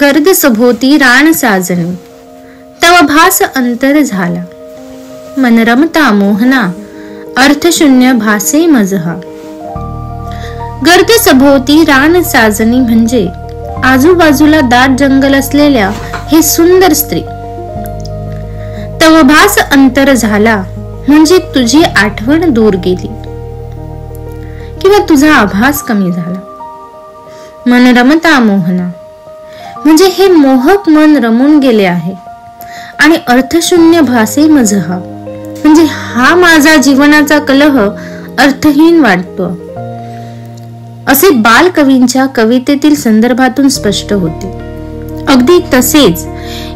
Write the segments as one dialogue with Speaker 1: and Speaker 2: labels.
Speaker 1: गर्द सभोवती रान साजणी, तव भास अंतर झाला. मन रमता मोहना, अर्थशून्य भासे मजहा. गर्द सभोवती रान साजणी म्हणजे आजूबाजूला दाट जंगल असलेल्या हे सुंदर स्त्री. तव भास अंतर झाला म्हणजे तुझी आठवण दूर गेली किंवा तुझा आभास कमी झाला. मन रमता मोहना म्हणजे हे मोहक मन रमून गेले आहे. आणि अर्थशून्य भासे मजहा म्हणजे हा माझा जीवनाचा कलह अर्थहीन वाटतो, असे बालकवींच्या कवितेतील संदर्भातून स्पष्ट होते. अगदी तसेच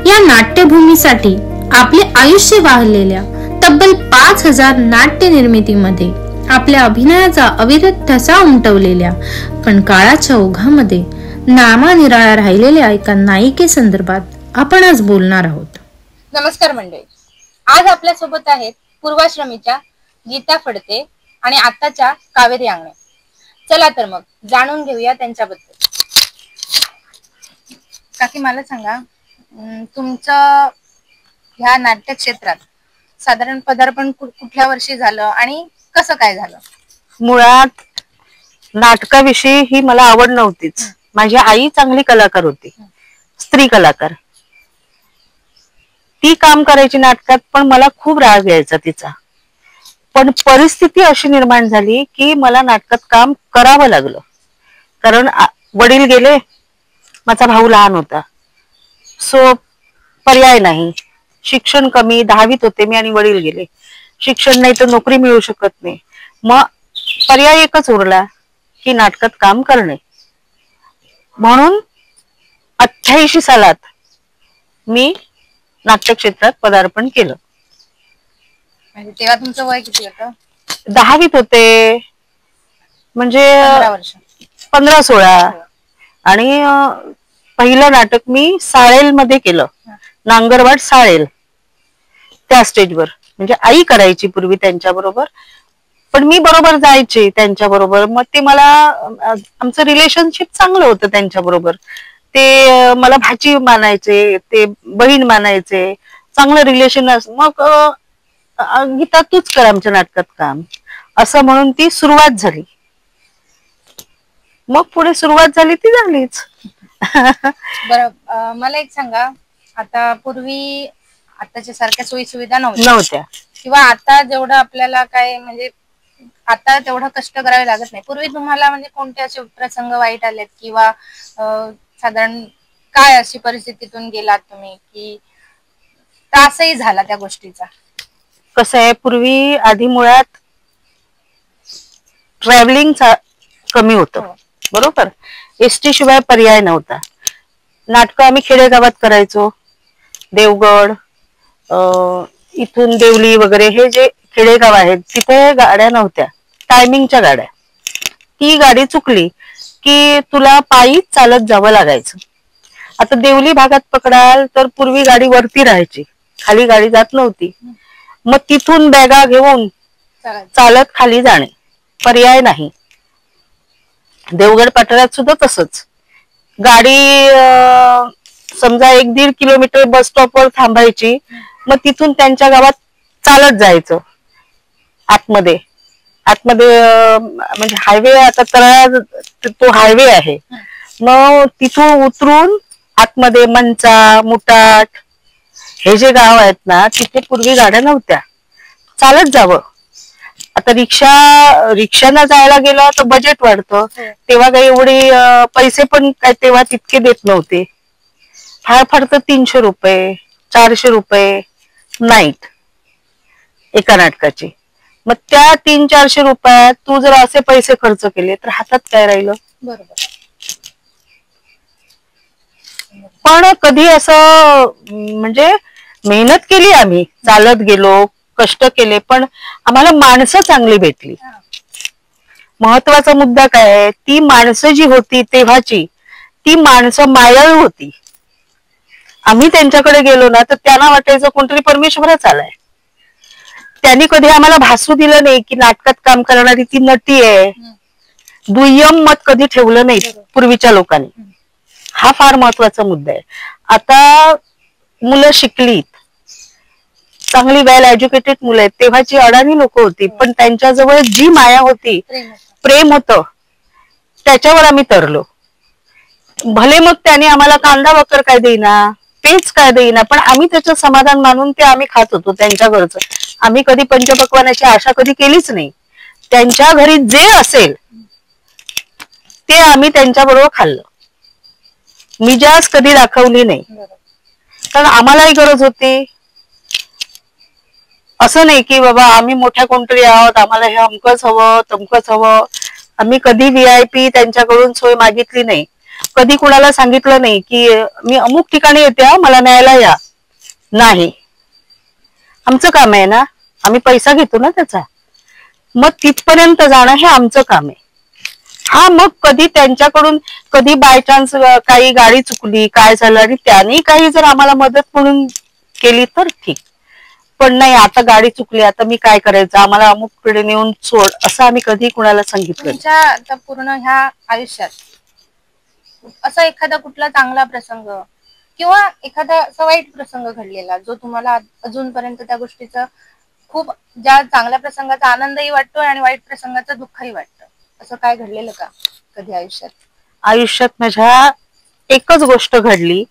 Speaker 1: या नाट्यभूमीसाठी आपले आयुष्य वाहिलेल्या तब्बल 5000 नाट्य निर्मितीमध्ये आपल्या अभिनयाचा अविरत ठसा उमटवलेल्या पण काळाच्या ओघामध्ये नामानिराळा राहिलेल्या एका नायिके संदर्भात आपण आज बोलणार आहोत.
Speaker 2: नमस्कार मंडळी, आज आपल्या सोबत आहेत पूर्वाश्रमीच्या गीता फडते आणि आताच्या कावेरी आंगणे. चला तर मग जाणून घेऊया त्यांच्याबद्दल. काकी मला सांगा, तुमचं ह्या नाट्य क्षेत्रात साधारण पदार्पण कुठल्या वर्षी झालं आणि कसं काय झालं?
Speaker 3: मुळात नाटकाविषयी ही मला आवड नव्हतीच. माझी आई चांगली कलाकार होती, स्त्री कलाकार. ती काम करायची नाटकात, पण मला खूप राग यायचा तिचा. पण परिस्थिती अशी निर्माण झाली की मला नाटकात काम करावं लागलं. कारण वडील गेले, माझा भाऊ लहान होता, सो पर्याय नाही. शिक्षण कमी, 10वीत होते मी आणि वडील गेले. शिक्षण नाही तर नोकरी मिळू शकत नाही. मग पर्याय एकच उरला की नाटकात काम करणे. म्हणून 88 सालात मी नाट्य क्षेत्रात पदार्पण केलं.
Speaker 2: म्हणजे तेव्हा तुमचं वय किती होतं?
Speaker 3: 10वीत होते, म्हणजे 15-16. आणि पहिलं नाटक मी साळेल मध्ये केलं, नांगरवाड साळेल. त्या स्टेजवर म्हणजे आई करायची पूर्वी त्यांच्या बरोबर, पण मी बरोबर जायचे त्यांच्या बरोबर. मग ते मला, आमचं रिलेशनशिप चांगलं होतं त्यांच्या बरोबर. ते मला भाची मानायचे, ते बहीण मानायचे, चांगलं रिलेशन. मग गीता तूच कर आमच्या नाटकात काम, असं म्हणून ती सुरुवात झाली. मग पुढे सुरुवात झाली ती झालीच.
Speaker 2: बरं, मला एक सांगा, आता पूर्वी आताच्या सारख्या सोयी सुविधा नव्हत्या किंवा आता जेवढं आपल्याला काय म्हणजे आता तेवढं कष्ट करावे लागत नाही. पूर्वी तुम्हाला म्हणजे कोणते असे प्रसंग वाईट आलेत किंवा साधारण काय अशी परिस्थितीतून गेलात तुम्ही की त्रासही झाला त्या गोष्टीचा?
Speaker 3: कसं आहे, पूर्वी आधी मुळात ट्रॅव्हलिंग कमी होतं, बरोबर. एसटी शिवाय पर्याय नव्हता. नाटकं आम्ही खेडेगावात करायचो. देवगड, इथून देवली वगैरे हे जे खेडेगाव आहेत तिथे गाड्या नव्हत्या, टायमिंगच्या गाड्या. ती गाडी चुकली की तुला पायी चालत जावं लागायचं. आता देवली भागात पकडाल तर पूर्वी गाडी वरती राहायची, खाली गाडी जात नव्हती. मग तिथून बॅगा घेऊन चालत खाली जाणे, पर्याय नाही. देवगड पठारात सुद्धा तसंच. गाडी समजा 1-1.5 किलोमीटर बस स्टॉपवर थांबायची, मग तिथून त्यांच्या गावात चालत जायचं. आतमध्ये म्हणजे हायवे, आता तळा तो हायवे आहे. मग तिथून उतरून आतमध्ये मंचा, मुटाट हे जे गाव आहेत ना, तिथे पूर्वी गाड्या नव्हत्या, चालत जावं. आता रिक्षानं जायला गेलं तर बजेट वाढतं. तेव्हा काही एवढे पैसे पण काय तेव्हा तितके देत नव्हते. फार फार तर 300 रुपये 400 रुपये नाईट एका नाटकाची. मग त्या 300-400 रुपयात तू जर असे पैसे खर्च केले तर हातात काय राहिलं?
Speaker 2: बरोबर.
Speaker 3: पण कधी असं म्हणजे मेहनत केली, आम्ही चालत गेलो, कष्ट केले, पण आम्हाला माणसं चांगली भेटली. महत्वाचा मुद्दा काय आहे, ती माणसं जी होती तेव्हाची, ती माणसं मायाळू होती. आम्ही त्यांच्याकडे गेलो ना तर त्यांना वाटायचं कोणतरी परमेश्वरच आलाय. त्यांनी कधी आम्हाला भासू दिलं नाही की नाटकात काम करणारी ती नटी आहे. दुय्यम मत कधी ठेवलं नाही पूर्वीच्या लोकांनी. हा फार महत्वाचा मुद्दा आहे. आता मुलं शिकलीत, चांगली वेल एज्युकेटेड मुलं आहेत, तेव्हाची अडाणी लोक होती, पण त्यांच्याजवळ जी माया होती, प्रेम होतं, त्याच्यावर आम्ही तरलो. भले मग त्याने आम्हाला कांदा वकर काय देईना, तेच काय देईना, पण आम्ही त्याचं समाधान मानून ते आम्ही खात होतो त्यांच्या घरचं. आम्ही कधी पंचपक्वानाची आशा कधी केलीच नाही. त्यांच्या घरी जे असेल ते आम्ही त्यांच्या बरोबर खाल्लं. मिजाज कधी दाखवली नाही, कारण आम्हालाही गरज होती. असं नाही की बाबा आम्ही मोठ्या कोणतरी आहोत, आम्हाला हे अमकच हवं तमकच हवं. आम्ही कधी VIP त्यांच्याकडून सोय मागितली नाही. कधी कुणाला सांगितलं नाही की मी अमुक ठिकाणी येते, मला न्यायला या. नाही, आमचं काम आहे ना, आम्ही पैसा घेतो ना त्याचा, मग तिथपर्यंत जाणं हे आमचं काम आहे. हा, मग कधी त्यांच्याकडून कधी बाय चान्स काही गाडी चुकली, काय झालं आणि त्यांनी काही जर आम्हाला मदत म्हणून केली तर ठीक, पण नाही आता गाडी चुकली, आता मी काय करायचं, आम्हाला अमुक कडे नेऊन सोड, असं आम्ही कधी कुणाला सांगितलं.
Speaker 2: तुमच्या आता पूर्ण ह्या आयुष्यात असा एखादा कुठला चांगला प्रसंग किंवा एखादा असा वाईट प्रसंग घडलेला जो तुम्हाला अजूनपर्यंत त्या गोष्टीचा खूप, ज्या चांगल्या प्रसंगाचा आनंदही वाटतोय आणि वाईट प्रसंगाचा दुःखही वाटतं, असं काय घडलेलं का कधी आयुष्यात?
Speaker 3: आयुष्यात माझ्या एकच गोष्ट घडली,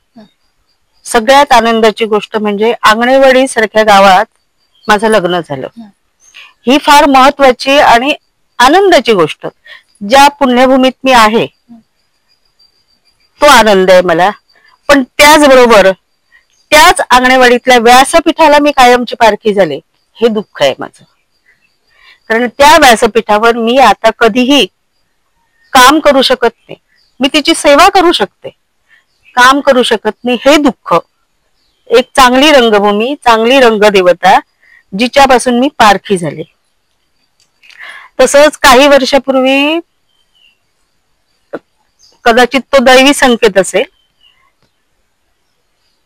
Speaker 3: सगळ्यात आनंदाची गोष्ट म्हणजे आंगणेवाडी सारख्या गावात माझं लग्न झालं. ही फार महत्वाची आणि आनंदाची गोष्ट. ज्या पुण्यभूमीत मी आहे तो आनंद आहे मला, पण त्याचबरोबर त्याच आंगणेवाडीतल्या व्यासपीठाला मी कायमची पारखी झाले, हे दुःख आहे माझं. कारण त्या व्यासपीठावर मी आता कधीही काम करू शकत नाही. मी तिची सेवा करू शकते, काम करू शकत नाही, हे दुःख. एक चांगली रंगभूमी, चांगली रंगदेवता जिच्यापासून मी पारखी झाले. तसंच काही वर्षापूर्वी, कदाचित तो दैवी संकेत असेल,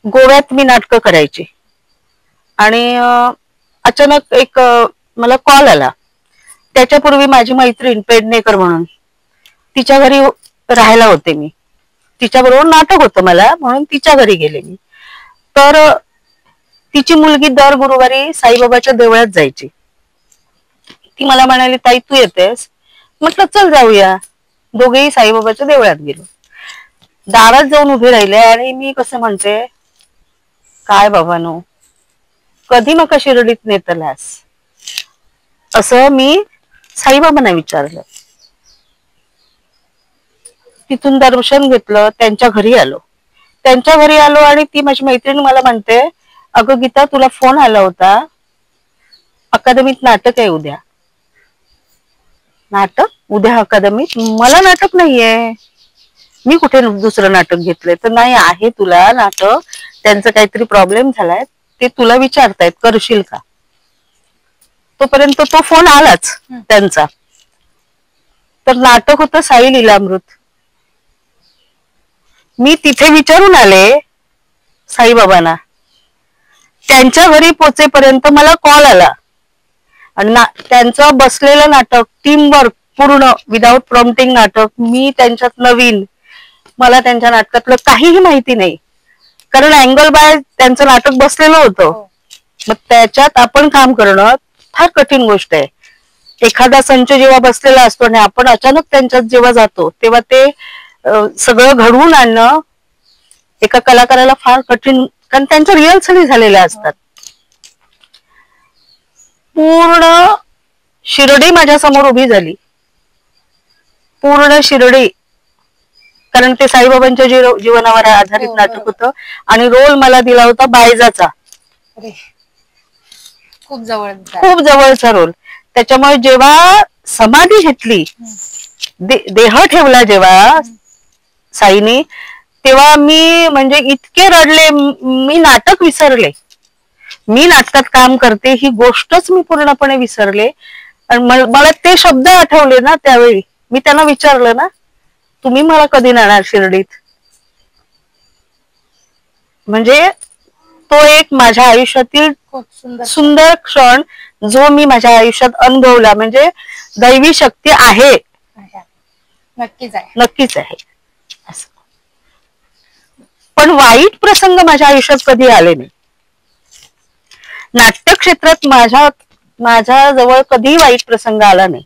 Speaker 3: गोव्यात मी नाटकं करायची आणि अचानक एक मला कॉल आला. त्याच्यापूर्वी माझी मैत्रीण पेडणेकर म्हणून, तिच्या घरी राहायला होते मी, तिच्याबरोबर नाटक होतं मला म्हणून तिच्या घरी गेले मी. तर तिची मुलगी दर गुरुवारी साईबाबाच्या देवळात जायची. ती मला म्हणाली, ताई तू येतेस? म्हटलं चल जाऊया. दोघेही साईबाबाच्या देवळात गेलो. दारात जाऊन उभे राहिले आणि मी कसं म्हणते, काय बाबानो, कधी मका शिर्डीत नेतलास, असं मी साईबाबांना विचारलं. तिथून दर्शन घेतलं, त्यांच्या घरी आलो आणि ती माझी मैत्रीण मला म्हणते, अगं गीता तुला फोन आला होता, अकादमीत नाटक आहे उद्या. नाटक उद्या अकादमीत? मला नाटक नाहीये, मी कुठे दुसरं नाटक घेतलंय. तर नाही आहे तुला नाटक, त्यांचा काहीतरी प्रॉब्लेम झालाय, ते तुला विचारतायत करशील का. तोपर्यंत तो फोन आलाच त्यांचा. तर नाटक होतं साई लीलामृत. मी तिथे विचारून आले साईबाबांना. त्यांच्या घरी पोचेपर्यंत मला कॉल आला आणि त्यांचं बसलेलं नाटक, टीम वर्क पूर्ण विदाउट प्रॉम्प्टिंग नाटक. मी त्यांच्यात नवीन, मला त्यांच्या नाटकातलं काहीही माहिती नाही, कारण अँगल बाय त्यांचं नाटक बसलेलं होतं. मग त्याच्यात आपण काम करणं फार कठीण गोष्ट आहे. एखादा संच जेव्हा बसलेला असतो आणि आपण अचानक त्यांच्यात जेव्हा जातो तेव्हा ते सगळं घडवून आणणं एका कलाकाराला फार कठीण, कारण त्यांच्या रिहर्सली झालेल्या असतात. पूर्ण शिर्डी माझ्या समोर उभी झाली, पूर्ण शिर्डी, कारण ते साईबाबांच्या जीवनावर आधारित नाटक होतं आणि रोल मला दिला होता बायजाचा.
Speaker 2: खूप
Speaker 3: जवळचा रोल. त्याच्यामुळे जेव्हा समाधी घेतली, देह ठेवला जेव्हा साईने, तेव्हा मी म्हणजे इतके रडले, मी नाटक विसरले, मी नाटकात काम करते ही गोष्टच मी पूर्णपणे विसरले. आणि मला ते शब्द आठवले ना त्यावेळी. मी त्यांना विचारलं ना, तुम्ही मला कधी नेणार शिर्डीत. म्हणजे तो एक माझ्या आयुष्यातील सुंदर क्षण जो मी माझ्या आयुष्यात अनुभवला. म्हणजे दैवी शक्ती आहे,
Speaker 2: नक्कीच आहे,
Speaker 3: नक्कीच आहे. पण वाईट प्रसंग माझ्या आयुष्यात कधी आले नाही. नाट्य क्षेत्रात माझ्या जवळ कधी वाईट प्रसंग आला नाही.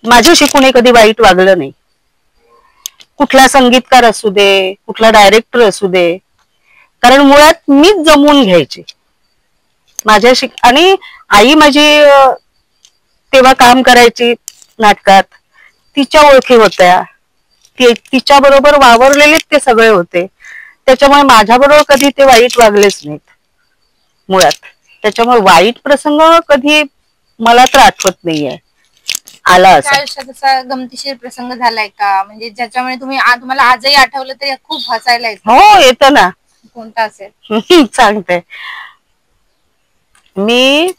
Speaker 3: माझ्याशी कोणी कधी वाईट वागलं नाही. कुठला संगीतकार असू दे, कुठला डायरेक्टर असू दे, कारण मुळात मीच जमवून घ्यायचे माझ्याशी. आणि आई माझी तेव्हा काम करायची नाटकात, तिच्या ओळखी होत्या, तिच्या बरोबर वावरलेलेच ते सगळे होते. त्याच्यामुळे माझ्या बरोबर कधी ते वाईट वागलेच नाहीत मुळात. त्याच्यामुळे वाईट प्रसंग कधी मला तर आठवत नाहीये आला असा.
Speaker 2: आयुष्यात असा गमतीशीर प्रसंग झालाय का, म्हणजे ज्याच्यामुळे तुम्हाला आजही आठवलं तरी खूप हसायला येतं?
Speaker 3: हो, येतं ना.
Speaker 2: कोणता असेल
Speaker 3: सांगते. मी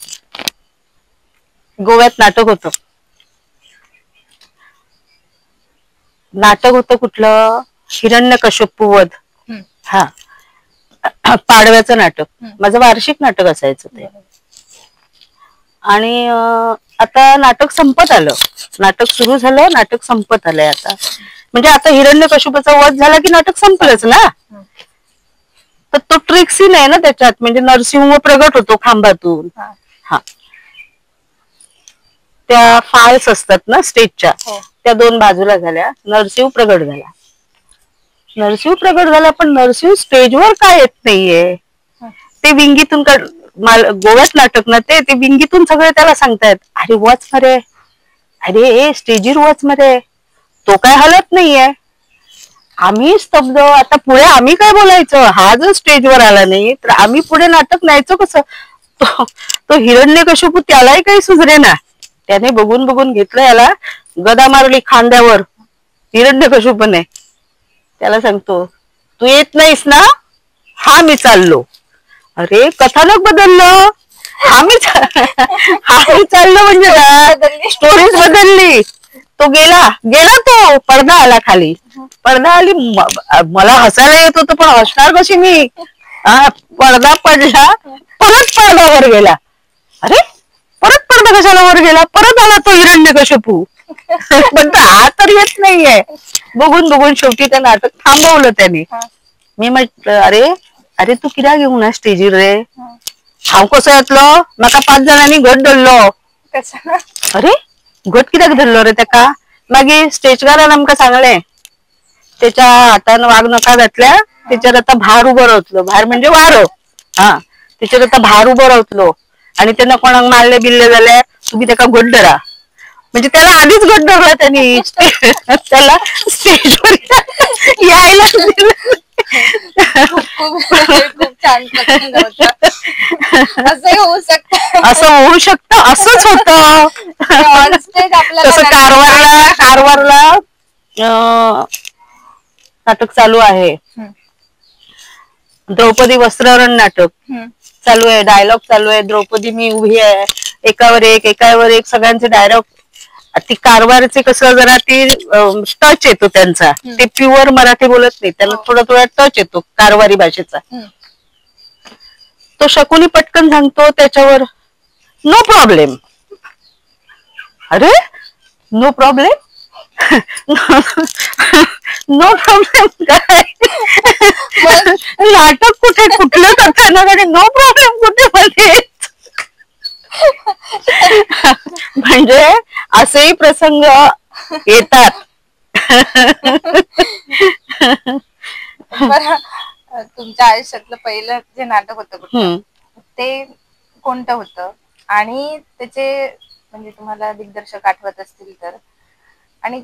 Speaker 3: गोव्यात नाटक होतं कुठलं, हिरण्यकश्यपू वध. हा, पाडव्याचं नाटक, माझं वार्षिक नाटक असायचं ते. आणि आता नाटक संपत आलं, नाटक सुरू झालं, नाटक संपत आलंय आता. म्हणजे आता हिरण्यकश्यपूचा वध झाला की नाटक संपलंच ना. तर तो ट्रिक सीन आहे ना त्याच्यात, म्हणजे नरसिंह प्रगट होतो खांबातून. हा, त्या फाल्स असतात ना स्टेजच्या, त्या दोन बाजूला झाल्या, नरसिंह प्रगट झाला. पण नरसिंह स्टेजवर काय येत नाहीये, ते विंगीतून गोव्यात नाटक ना ते विंगीतून सगळे त्याला सांगतायत, अरे वच मरे, अरे स्टेजवर वच मरे, तो काय हलत नाहीये. आम्ही स्तब्ध. आता पुढे आम्ही काय बोलायचं, हा जर स्टेजवर आला नाही तर आम्ही पुढे नाटक न्यायचं कसं. तो हिरण्यकश्यपू त्यालाही काही सुचरे ना, त्याने बघून घेतलं, याला गदा मारली खांद्यावर हिरण्यकश्यपूने. त्याला सांगतो, तू येत नाहीस ना, हा मी चाललो. अरे कथानक बदललं, आम्ही चाललो म्हणजे स्टोरीज बदलली. तो गेला तो पडदा आला खाली, पडदा आली. मला हसायला येत होतं, पण हसणार कशी मी. पडदा पडला, परत पडदा वर गेला. अरे परत पडदा कशाला वर गेला, परत आला तो हिरण्यकश्यपू. पण हा तर येत नाहीये. बघून शेवटी त्या नाटक थांबवलं त्याने. मी म्हटलं, अरे तू किरा घेऊन ना स्टेजीर रे, हाव कसं येतलो, मका 5 जणांनी घट धरलो. अरे घट कित्याक धरलो रे त्याका. मागे स्टेजकारान आमका सांगले, त्याच्या हातानं वाघ नका घातल्या, त्याच्यावर आता भार उभं राहतलो. भार म्हणजे वारं. हा, त्याच्यावर आता भार उभं राहतलो, आणि त्यांना कोणाक मारले बिल्ले झाले तुम्ही त्याका घट धरा. म्हणजे त्याला आधीच घट धरला त्यांनी, त्याला स्टेजवर यायला.
Speaker 2: खूप छान प्रसंग होता.
Speaker 3: असं होऊ शकतं, असंच होतं. तसं कारवारला नाटक चालू आहे, द्रौपदी वस्त्रहरण नाटक चालू आहे, डायलॉग चालू आहे. द्रौपदी मी उभी आहे, एकावर एक सगळ्यांचे डायलॉग. ती कारवारचे कसं जरा ती टच येतो त्यांचा, ते प्युअर मराठी बोलत नाही, त्यांना थोडा टच येतो कारवारी भाषेचा. तो शकुनी पटकन सांगतो त्याच्यावर, नो प्रॉब्लेम. अरे नो प्रॉब्लेम, नो प्रॉब्लेम काय, नाटक कुठलं कथानक आणि नो प्रॉब्लेम कुठे मध्ये. म्हणजे असेही प्रसंग येतात.
Speaker 2: तुमच्या आयुष्यातलं पहिलं जे नाटक होतं ते कोणतं होतं, आणि त्याचे म्हणजे तुम्हाला दिग्दर्शक आठवत असतील तर, आणि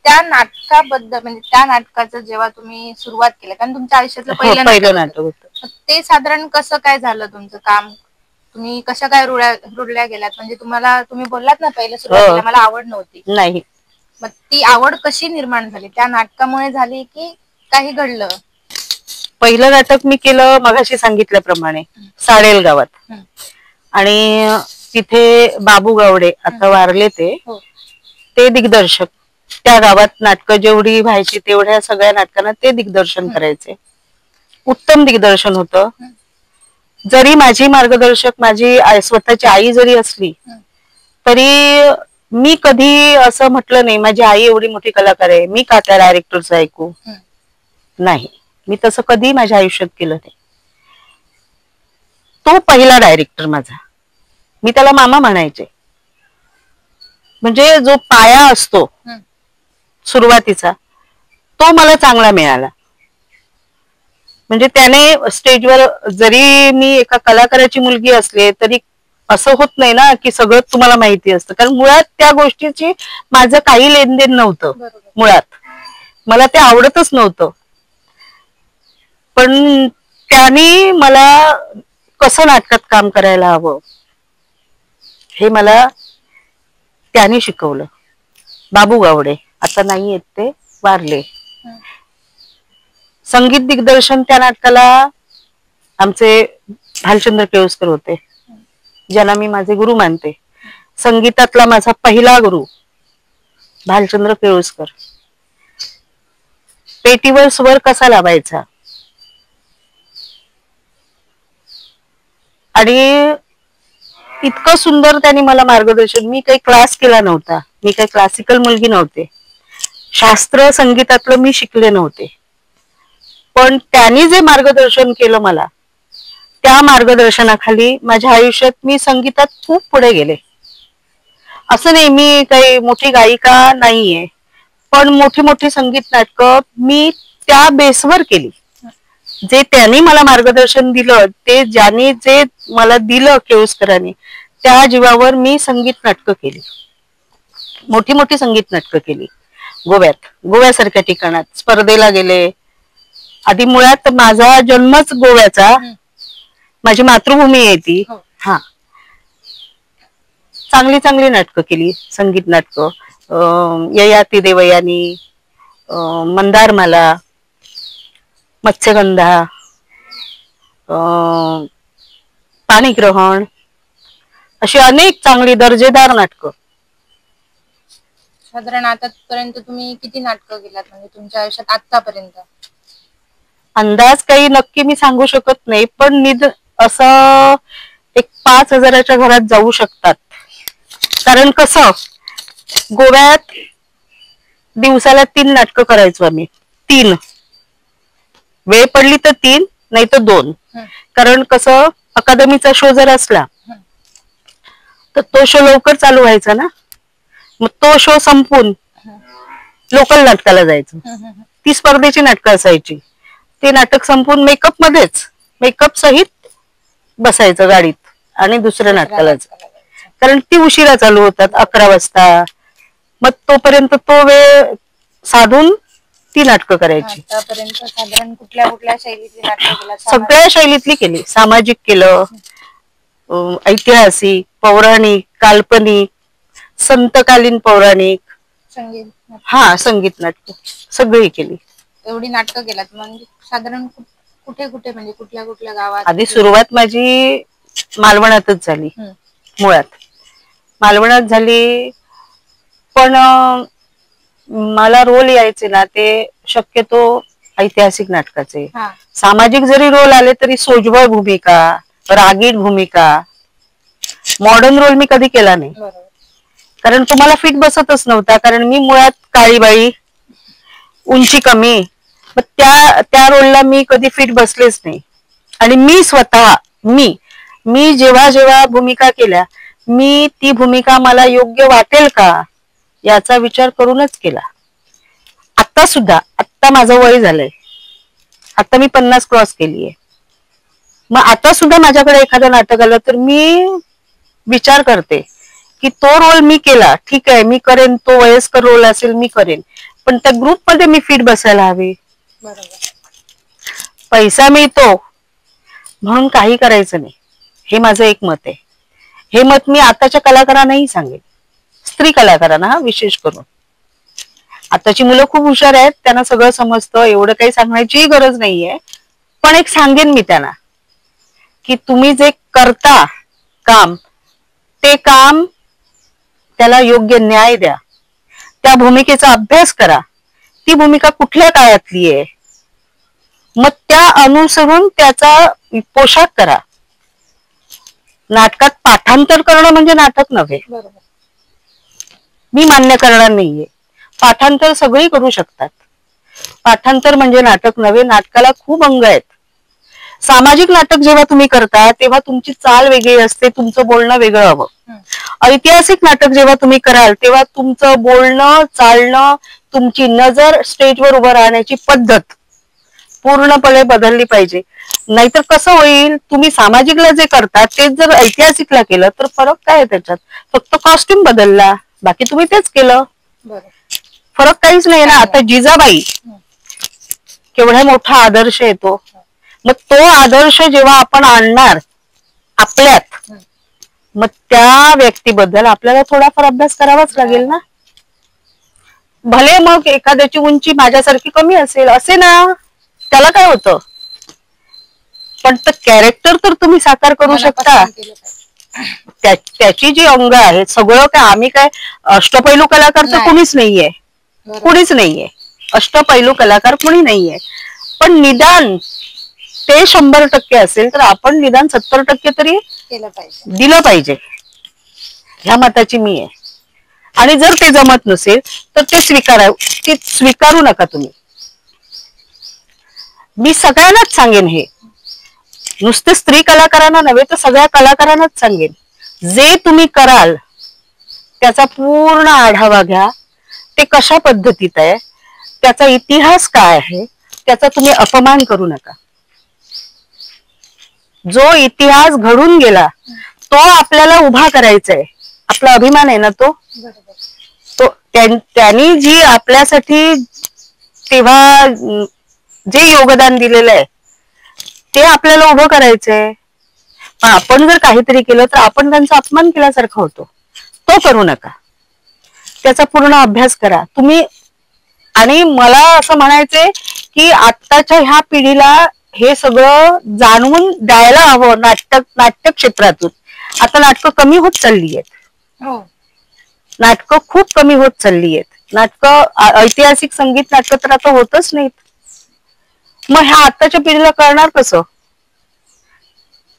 Speaker 2: त्या नाटकाबद्दल, म्हणजे त्या नाटकाचं जेव्हा तुम्ही सुरुवात केलं, कारण तुमच्या आयुष्यातलं पहिलं नाटक होतं, ते साधारण कसं काय झालं तुमचं काम, तुम्ही कशा काय रुळल्या गेलात. म्हणजे तुम्ही बोललात ना पहिलं सुरुवातीला मला आवड नव्हती,
Speaker 3: नाही,
Speaker 2: मग ती आवड कशी निर्माण झाली, त्या नाटकामुळे झाली की काही घडलं.
Speaker 3: पहिलं नाटक मी केलं मगाशी सांगितल्याप्रमाणे साडेल गावात, आणि तिथे बाबू गावडे आता वारले ते दिग्दर्शक. त्या गावात नाटकं जेवढी व्हायची तेवढ्या सगळ्या नाटकांना ते दिग्दर्शन करायचे. उत्तम दिग्दर्शन होतं. जरी माझी मार्गदर्शक माझी स्वतःची आई जरी असली तरी मी कधी असं म्हटलं नाही माझी आई एवढी मोठी कलाकार आहे, मी का त्या डायरेक्टरचं ऐकू. नाही, मी तसं कधी माझ्या आयुष्यात केलं नाही. तो पहिला डायरेक्टर माझा, मी त्याला मामा म्हणायचे. म्हणजे जो पाया असतो सुरुवातीचा तो मला चांगला मिळाला. म्हणजे त्याने स्टेजवर, जरी मी एका कलाकाराची मुलगी असले तरी असं होत नाही ना की सगळं तुम्हाला माहिती असतं, कारण मुळात त्या गोष्टीची माझं काही लेनदेन नव्हतं. मुळात मला ते आवडतच नव्हतं, पण त्याने मला कसं नाटकात काम करायला हवं हे मला त्याने शिकवलं. बाबू गावडे, आता नाही आहेत ते, वारले. संगीत दिग्दर्शन त्या नाटकाला आमचे भालचंद्र केळुसकर होते, ज्यांना मी माझे गुरु मानते. संगीतातला माझा पहिला गुरु भालचंद्र केळुसकर. पेटीवर स्वर कसा लावायचा आणि इतकं सुंदर त्यांनी मला मार्गदर्शन. मी काही क्लास केला नव्हता, मी काही क्लासिकल मुलगी नव्हते, शास्त्र संगीतातलं मी शिकले नव्हते, पण त्यांनी जे मार्गदर्शन केलं मला, त्या मार्गदर्शनाखाली माझ्या आयुष्यात मी संगीतात खूप पुढे गेले. असं नाही मी काही मोठी गायिका नाहीये, पण मोठी मोठी संगीत नाटकं मी त्या बेसवर केली. जे त्यांनी मला मार्गदर्शन दिलं, ते ज्यांनी जे मला दिलं केळुसकरांनी, त्या जीवावर मी संगीत नाटकं केली, मोठी मोठी संगीत नाटकं केली. गोव्यासारख्या ठिकाणात स्पर्धेला गेले. आधी मुळात माझा जन्मच गोव्याचा, माझी मातृभूमी आहे ती. हा, चांगली चांगली नाटकं केली, संगीत नाटकं. ययाती देवयानी, मंदारमाला, मत्स्यगंधा, पाणीग्रहण, अशी अनेक चांगली दर्जेदार नाटकं.
Speaker 2: साधारण आतापर्यंत तुम्ही किती नाटकं केलात, म्हणजे तुमच्या आयुष्यात आतापर्यंत?
Speaker 3: अंदाज काही नक्की मी सांगू शकत नाही, पण असं एक 5,000च्या घरात जाऊ शकतात. कारण कसं, गोव्यात दिवसाला 3 नाटकं करायचो आम्ही. 3, वेळ पडली तर 3, नाही तर 2. कारण कसं, अकादमीचा शो जर असला तर तो शो लवकर चालू व्हायचा ना, मग तो शो संपून लोकल नाटकाला जायचं. ती स्पर्धेची नाटकं असायची. ते नाटक संपून मेकअप सहित बसायचं गाडीत आणि दुसऱ्या नाटकाला, कारण ती उशिरा चालू होतात 11 वाजता. मग तोपर्यंत तो वेळ साधून ती नाटकं करायची.
Speaker 2: साधारण कुठल्या कुठल्या शैलीतली नाटकं केली?
Speaker 3: सगळ्या शैलीतली केली. सामाजिक केलं, ऐतिहासिक, पौराणिक, काल्पनिक, संतकालीन, पौराणिक, संगीत नाटक सगळी केली.
Speaker 2: एवढी नाटकं केलात, म्हणजे साधारण कुठे कुठे, म्हणजे कुठल्या कुठल्या गावात?
Speaker 3: आधी सुरुवात माझी मालवणातच झाली. मुळात मालवणात झाली, पण मला रोल यायचे ना ते शक्यतो ऐतिहासिक नाटकाचे. सामाजिक जरी रोल आले तरी सोजवळ भूमिका, रागीट भूमिका. मॉडर्न रोल मी कधी केला नाही, कारण तो मला फिट बसतच नव्हता. कारण मी मुळात काळी बाई, उंची कमी, मग त्या रोलला मी कधी फिट बसलेच नाही. आणि मी स्वतः मी जेव्हा जेव्हा भूमिका केल्या, मी ती भूमिका मला योग्य वाटेल का याचा विचार करूनच केला. आता सुद्धा, आता माझं वय झालंय, आता मी 50 क्रॉस केलीये. मग आता सुद्धा माझ्याकडे एखादं नाटक आलं तर मी विचार करते की तो रोल मी केला, ठीक आहे, मी करेन. तो वयस्कर रोल असेल मी करेन, पण त्या ग्रुप मध्ये मी फिट बसायला हवी. पैसा मिळतो म्हणून काही करायचं नाही, हे माझं एक मत आहे. हे मत मी आताच्या कलाकारांनाही सांगेन, स्त्री कलाकारांना विशेष करून. आताची मुलं खूप हुशार आहेत, त्यांना सगळं समजतं, एवढं काही सांगण्याची गरज नाहीये. पण एक सांगेन मी त्यांना की तुम्ही जे करता काम, ते काम त्याला योग्य न्याय द्या, त्या भूमिकेचा अभ्यास करा. ती भूमिका कुठल्या काळातली आहे, मग त्या अनुसरून त्याचा पोशाख करा. नाटकात पाठांतर करणं म्हणजे नाटक नव्हे, मी मान्य करणार नाहीये. पाठांतर सगळी करू शकतात, पाठांतर म्हणजे नाटक नव्हे, नाटकाला खूप अंग आहेत. सामाजिक नाटक जेव्हा तुम्ही करता तेव्हा तुमची चाल वेगळी असते, तुमचं बोलणं वेगळं हवं. ऐतिहासिक नाटक जेव्हा तुम्ही कराल तेव्हा तुमचं बोलणं, चालणं, तुमची नजर, स्टेजवर उभं राहण्याची पद्धत पूर्णपणे बदलली पाहिजे. नाहीतर कसं होईल, तुम्ही सामाजिकला जे करता तेच जर ऐतिहासिकला केलं तर फरक काय आहे त्याच्यात? फक्त कॉस्ट्युम बदलला, बाकी तुम्ही तेच केलं, फरक काहीच नाही ना. आता जिजाबाई केवढा मोठा आदर्श येतो, मग तो आदर्श जेव्हा आपण आणणार आपल्यात, मग त्या व्यक्तीबद्दल आपल्याला थोडाफार अभ्यास करावाच लागेल ना. भले मग एखाद्याची उंची माझ्यासारखी कमी असेल, असे ना, त्याला काय होतं, पण कॅरेक्टर तर तुम्ही साकार करू शकता. त्याची जी अंग आहेत सगळं काय, आम्ही काय अष्टपैलू कलाकार तर कुणीच नाहीये, कुणीच नाहीये, अष्टपैलू कलाकार कुणी नाहीये. पण निदान ते 100% असेल तर आपण निदान 70% तरी दिलं पाहिजे, ह्या मताची मी आहे. आणि जर ते जमत नसेल तर ते स्वीकारू नका तुम्ही. मी सगळ्यांनाच सांगेन, हे नुसते स्त्री कलाकारांना नव्हे तर सगळ्या कलाकारांनाच सांगेन, जे तुम्ही कराल त्याचा पूर्ण आढावा घ्या. ते कशा पद्धतीत आहे, त्याचा इतिहास काय आहे, त्याचा तुम्ही अपमान करू नका. जो इतिहास घडून गेला तो आपल्याला उभा करायचा आहे, आपला अभिमान आहे ना तो. त्यांनी जी आपल्यासाठी तेव्हा जे योगदान दिलेलं आहे ते आपल्याला उभं करायचंय. पण आपण जर काहीतरी केलं तर आपण त्यांचा अपमान केल्यासारखं होतो, तो करू नका. त्याचा पूर्ण अभ्यास करा तुम्ही. आणि मला असं म्हणायचंय की आत्ताच्या ह्या पिढीला हे सगळं जाणवून द्यायला हवं. नाट्य क्षेत्रातून आता नाटकं कमी होत चालली आहेत, नाटकं खूप कमी होत चालली आहेत. नाटकं, ऐतिहासिक संगीत नाटकं तर आता होतच नाहीत. मग ह्या आत्ताच्या पिढीला कळणार कसं?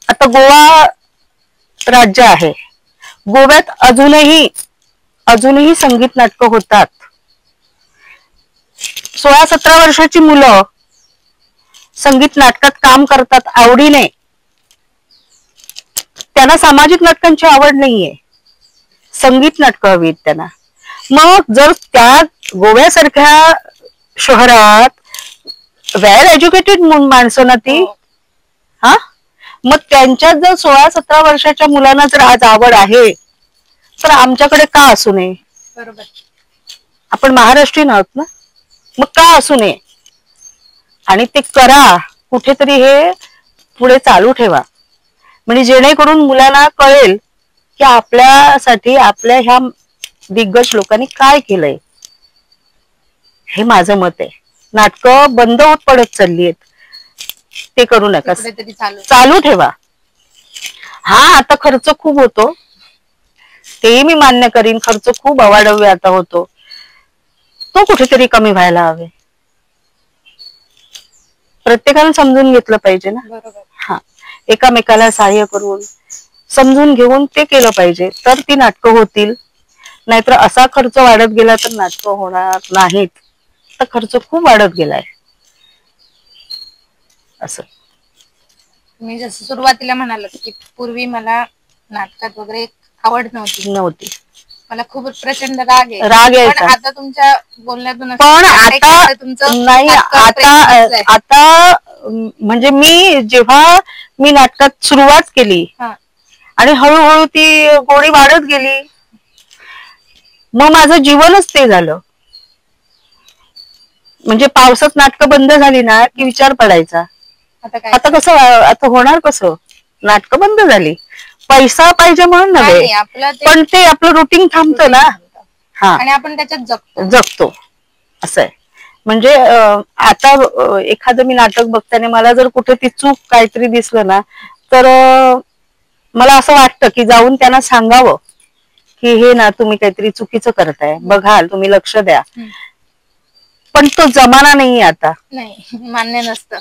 Speaker 3: आता गोवा राज्य आहे, गोव्यात अजूनही संगीत नाटकं होतात. 16-17 वर्षाची मुलं संगीत नाटकात काम करतात आवडीने. त्यांना सामाजिक नाटकांची आवड नाहीये, संगीत नाटकं हवीत त्यांना. मग जर त्या गोव्यासारख्या शहरात वेल एज्युकेटेड माणसं ना ती, हा, मग त्यांच्यात जर 16-17 वर्षाच्या मुलांना जर आज आवड आहे तर आमच्याकडे का असू नये?
Speaker 2: बरोबर,
Speaker 3: आपण महाराष्ट्रीयन आहोत ना, मग का असू नये? आणि ते करा, कुठेतरी हे पुढे चालू ठेवा, म्हणजे जेणेकरून मुलांना कळेल की आपल्यासाठी आपल्या ह्या दिग्गज लोकांनी काय केलंय. हे माझं मत आहे. नाटकं बंद होत पडत चालली आहेत, ते करू नका, चालू ठेवा. हा, आता खर्च खूप होतो, तेही मी मान्य करीन, खर्च खूप अवाढव्य आता होतो, तो कुठेतरी कमी व्हायला हवे. प्रत्येकाने समजून घेतलं पाहिजे ना. हा, एकामेकाला सहाय्य करून समजून घेऊन ते केलं पाहिजे, तर ती नाटकं होतील. नाहीतर असा खर्च वाढत गेला तर नाटकं होणार नाहीत. तर खर्च खूप वाढत गेलाय असं.
Speaker 2: मी जसं सुरुवातीला म्हणाल की पूर्वी मला नाटकात वगैरे आवड नव्हती, मला खूप प्रचंड राग यायचा. आता तुमच्या बोलण्यातून
Speaker 3: पण आता नाही, आता म्हणजे जेव्हा मी नाटकात सुरुवात केली आणि हळूहळू ती गोडी वाढत गेली, मग माझं जीवनच ते झालं. म्हणजे पावसात नाटकं बंद झाली ना की विचार पडायचा, आता कसं, आता होणार कसं? नाटकं बंद झाली, पैसा पाहिजे म्हणून नव्हे, पण ते आपलं रुटीन थांबतं ना. हा,
Speaker 2: आणि आपण त्याच्यात
Speaker 3: जगतो असं आहे. म्हणजे आता एखादं मी नाटक बघताना मला जर कुठे ती चूक काहीतरी दिसलं ना तर मला असं वाटतं की जाऊन त्यांना सांगावं की हे ना तुम्ही काहीतरी चुकीचं करताय, बघाल, तुम्ही लक्ष द्या. पण तो जमाना नाहीये आता,
Speaker 2: नाही, मान्य नसतं.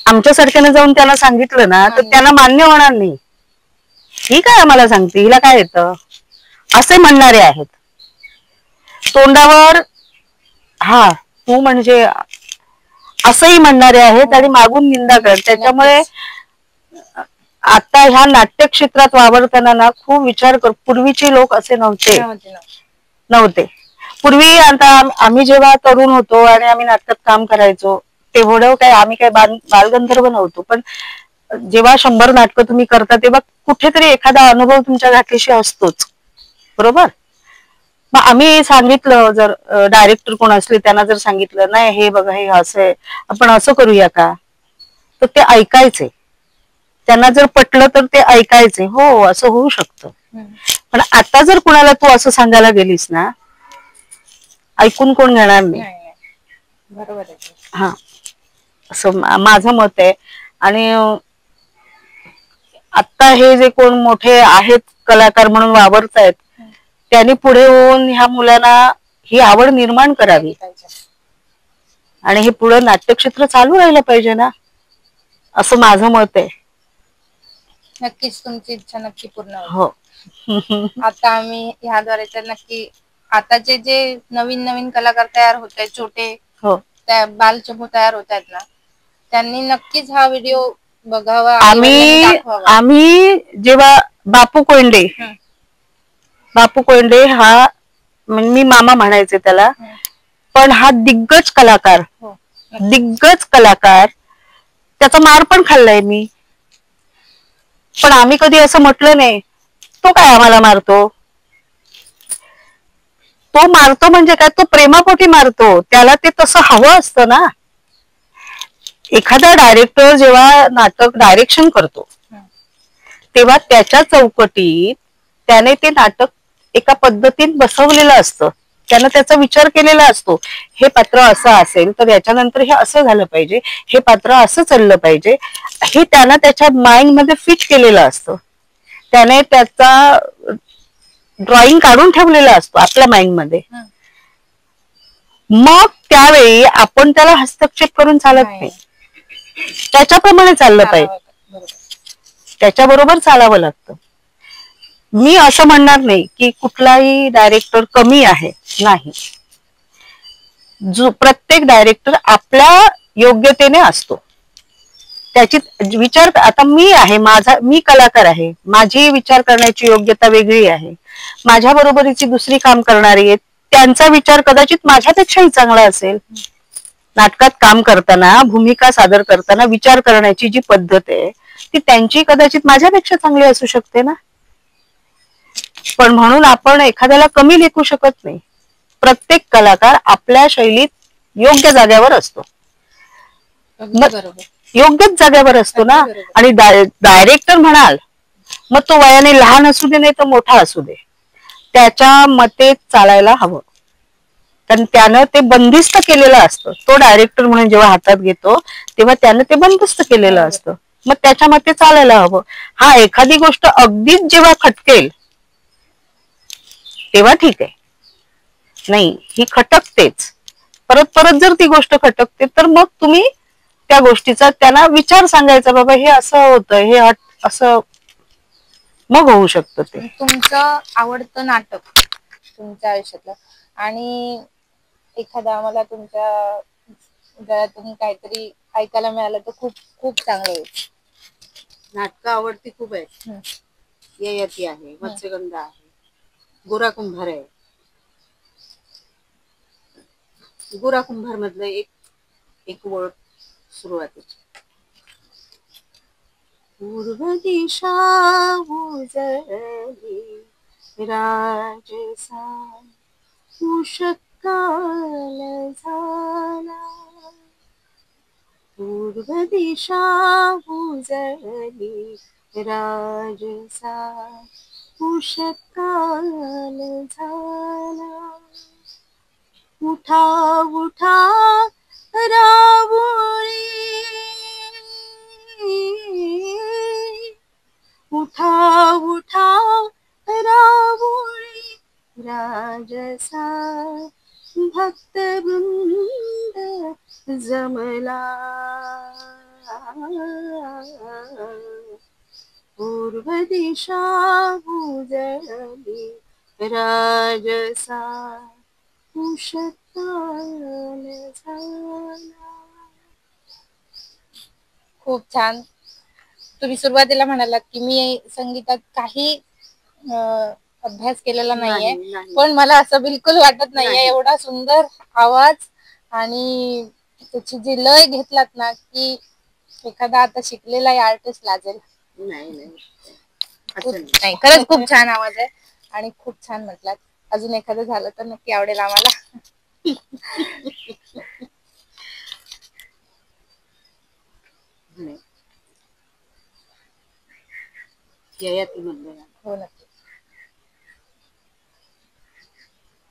Speaker 3: आमच्या सारख्याने जाऊन त्यांना सांगितलं ना तर त्यांना मान्य होणार नाही. ही काय आम्हाला सांगते, हिला काय येतं, असे म्हणणारे आहेत तोंडावर. हा, तू म्हणजे असंही म्हणणारे आहेत आणि मागून निंदा करतात. त्याच्यामुळे आता ह्या नाट्य क्षेत्रात वावरताना ना खूप विचार कर. पूर्वीचे लोक असे नव्हते. पूर्वी आता आम्ही जेव्हा तरुण होतो आणि आम्ही नाटकात काम करायचो तेवढं काय आम्ही काय बालगंधर्व नव्हतो, पण जेव्हा 100 नाटकं तुम्ही करता तेव्हा कुठेतरी एखादा अनुभव तुमच्या गाठीशी असतोच, बरोबर. मग आम्ही सांगितलं, जर डायरेक्टर कोण असले त्यांना जर सांगितलं नाही हे बघा हे असं आहे, आपण असं करूया का, तर ते ऐकायचे. त्यांना जर पटलं तर ते ऐकायचे, हो असं होऊ शकतं. पण आता जर कुणाला तू असं सांगायला गेलीस ना, ऐकून कोण घेणार नाही.
Speaker 2: बरोबर आहे.
Speaker 3: हा, असं माझं मत आहे. आणि आता हे जे कोण मोठे आहेत कलाकार म्हणून वावरतायत त्यांनी पुढे होऊन ह्या मुलांना ही आवड निर्माण करावी आणि हे पुढे नाट्यक्षेत्र चालू राहिलं पाहिजे ना, असं माझं मत आहे.
Speaker 2: नक्कीच तुमची इच्छा नक्की पूर्ण होईल.
Speaker 3: हो.
Speaker 2: आता आम्ही ह्याद्वारे तर नक्की आताचे जे नवीन नवीन कलाकार तयार होत आहेत, छोटे त्या बालचमू तयार होत आहेत ना, त्यांनी नक्कीच हा व्हिडिओ बघावा.
Speaker 3: आम्ही जेव्हा बापू कोंडे हा मी मामा म्हणायचे त्याला, पण हा दिग्गज कलाकार, त्याचा मार पण खाल्लाय मी. पण आम्ही कधी असं म्हटलं नाही तो काय आम्हाला मारतो. तो मारतो म्हणजे काय, तो प्रेमापोटी मारतो. त्याला ते तसं हवं असतं ना. एखादा डायरेक्टर जेव्हा नाटक डायरेक्शन करतो तेव्हा त्याच्या चौकटीत त्याने ते नाटक एका पद्धतीत बसवलेलं असतं. त्यानं त्याचा विचार केलेला असतो. हे पात्र असं असेल तर याच्यानंतर हे असं झालं पाहिजे, हे पात्र असं चाललं पाहिजे, हे त्यानं त्याच्या माइंड मध्ये फिट केलेलं असतं. त्याने त्याचा ड्रॉइंग काढून ठेवलेला असतो आपल्या माइंड मध्ये. मग त्यावेळी आपण त्याला हस्तक्षेप करून चालत नाही. त्याच्याप्रमाणे चाललं पाहिजे, त्याच्याबरोबर चालावं लागतं. मी असं म्हणणार नाही की कुठलाही डायरेक्टर कमी आहे, नाही. जो प्रत्येक डायरेक्टर आपल्या योग्यतेने असतो. त्याची विचार, आता मी कलाकार आहे, माझी विचार करण्याची योग्यता वेगळी आहे. माझ्या बरोबरीची दुसरी काम करणारी आहेत, त्यांचा विचार कदाचित माझ्यापेक्षाही चांगला असेल. नाटकात काम करताना, भूमिका सादर करताना विचार करण्याची जी पद्धत आहे ती त्यांची कदाचित माझ्यापेक्षा चांगली असू शकते ना. पण म्हणून आपण एखाद्याला कमी लेखू शकत नाही. प्रत्येक कलाकार आपल्या शैलीत योग्य जाग्यावर असतो, योग्यच जाग्यावर असतो ना. आणि डायरेक्टर म्हणाल मग तो वयाने लहान असू दे नाही तर मोठा असू दे, त्याच्या मते चालायला हवं. कारण त्यानं ते बंदिस्त केलेलं असतं. तो डायरेक्टर म्हणून जेव्हा हातात घेतो तेव्हा त्यानं ते बंदिस्त केलेलं असतं. मग त्याच्या मते चालायला हवं. हा, एखादी गोष्ट अगदीच जेव्हा खटकेल तेव्हा ठीक आहे, नाही ही खटकतेच, परत परत जर ती गोष्ट खटकते तर मग तुम्ही त्या गोष्टीचा त्यांना विचार सांगायचा, बाबा हे असं होतं, हे असं मग होऊ शकतं. ते
Speaker 2: तुमचं आवडतं नाटक तुमच्या आयुष्यातलं आणि एखादा आम्हाला तुमच्या गळ्यातून काहीतरी ऐकायला मिळालं तर खूप खूप चांगलं होईल.
Speaker 3: नाटकं आवडती खूप आहे. ययाती आहे, मत्स्यगंधा आहे, गोरा कुंभार आहे. गोरा कुंभार मधलं एक ओळ सुरुवातीची. पूर्व दिशा उजळली राजसा, उषःकाल झाला. पूर्व दिशा उजळली राजसा, उषःकाल झाला. उठा उठा रावळी, उठा उठा रावळी राजसा, भक्तवृंद जमला. पूर्व दिशा उजळली राजसा, उषःकाल झाला.
Speaker 2: खूप छान. तुम्ही सुरुवातीला म्हणालात की मी संगीतात काही अभ्यास केलेला नाहीये, पण मला असं बिलकुल वाटत नाहीये. एवढा सुंदर आवाज आणि त्याची जी लय घेतलात ना की एखादा आता शिकलेला आर्टिस्ट लाजेल. नाही, खरंच खूप छान आवाज आहे आणि खूप छान म्हटलात. अजून एखादं झालं तर नक्की आवडेल आम्हाला. हो नक्की.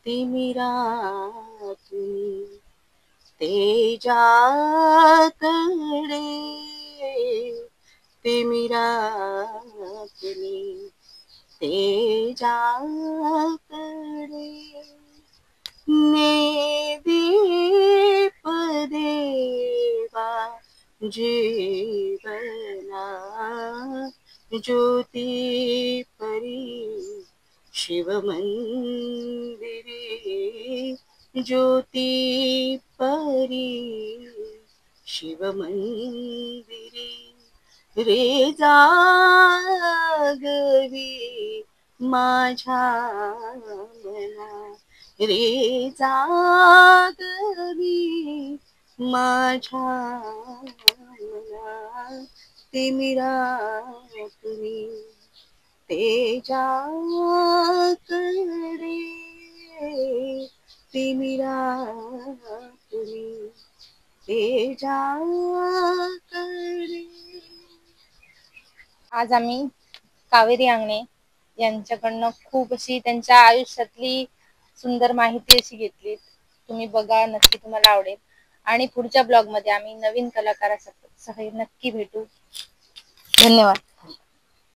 Speaker 3: तिमिरातुनी तेजाकडे, तिमिरातुनी तेजाकडे, ने दीप देवा जीवना, ज्योती परी शिव मंदिरी, ज्योती परी शिव मंदिरी, रे जागवी माझ्या मना, रे जागवी माझ्या मना, तिमिरातुनी तेजाकडे, तिमिरातुनी तेजाकडे.
Speaker 2: आज आम्ही कावेरी अंगणे यांच्याकडनं खूप अशी त्यांच्या आयुष्यातली सुंदर माहिती अशी घेतली. तुम्ही बघा, नक्की तुम्हाला आवडेल. आणि पुढच्या ब्लॉग मध्ये आम्ही नवीन कलाकारासह नक्की भेटू. धन्यवाद.